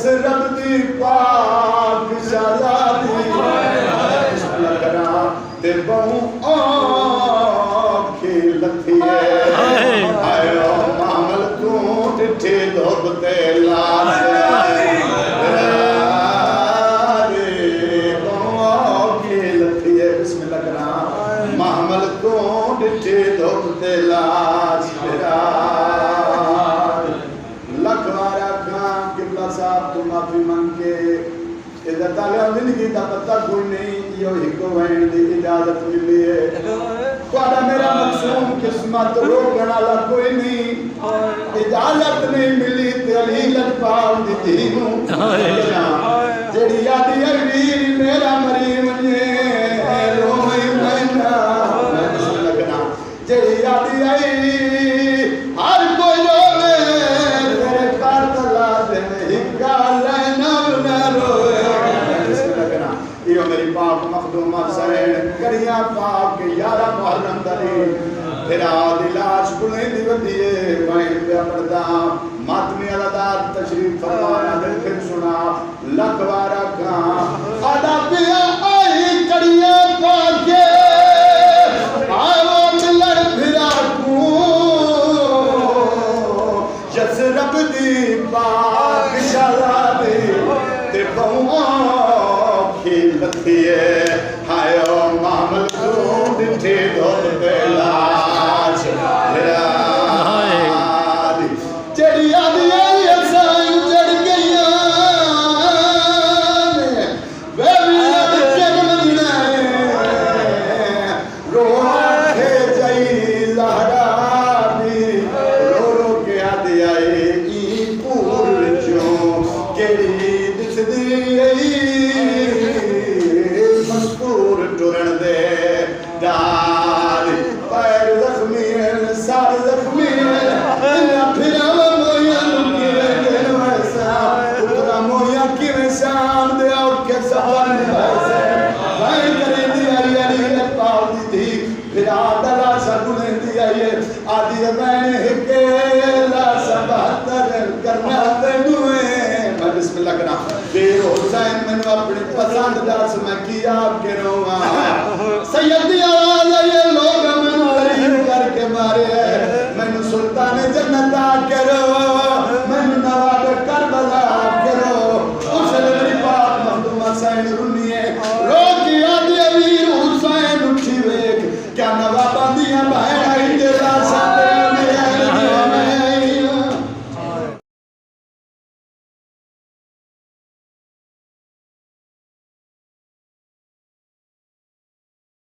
जस रब दी पाक शहजादी लगना ते बहु आँखी लथिए आयो मामल तू डिठे धोब ते लाश मामल को डिठे धोते लाज लखवारा खान किबला साहब तो माफी मांग के इधर ताले जिंदगी का पता कोई नहीं यो हिको वैन दी इजाजत मिली है ਤੁਹਾਡਾ मेरा मकसूम किस्मत रोकने वाला कोई नहीं इजाजत नहीं मिली ते अली लजपाल दी धी नूं जेड़ी यादी है वीर मेरा मरी वने रोई मैना जेड़ी यादी आई हर कोई रोवे तेरे घर तला दे हिका लेना न रोए यो मेरी पाक मखदूमा सैन करिया पाक यारा मुहर्रम दरी फिरा दिलाश बुलंदी वदिए वैन पे पड़दा मातमी अलादार तशरीफ फरमाना दिल फिर सुना लखवारा का आदा पिया आई कड़िया पाके आओ मिलन फिरा को जस रब दी पाक शहजादी ते बहुआ लथिए हायो मामल को डिठे धोते लाश जेड़ी आदि आई असां जड़ गईया वे भी जन्म दिना रो के जाई लहरा दी रो के आदि आई ई पूर जो केड़ी दिसदी आई टुरन दे डाल पैर जख्मी सार जख्मी फिर मोया किवें वैसा उतरा मोया किवें शाम दे औखे सफर वैसे भाई करे दी आई अली पाल दी थी फिर आदला सगुने दी आई आदि मैंने के ला सबहतर करना ते दुए मैं बिस्मिल्लाह करा बेर हुसैन मैंने अपनी पसंद दस मैं की आप के रोवा सैयदी आवाज़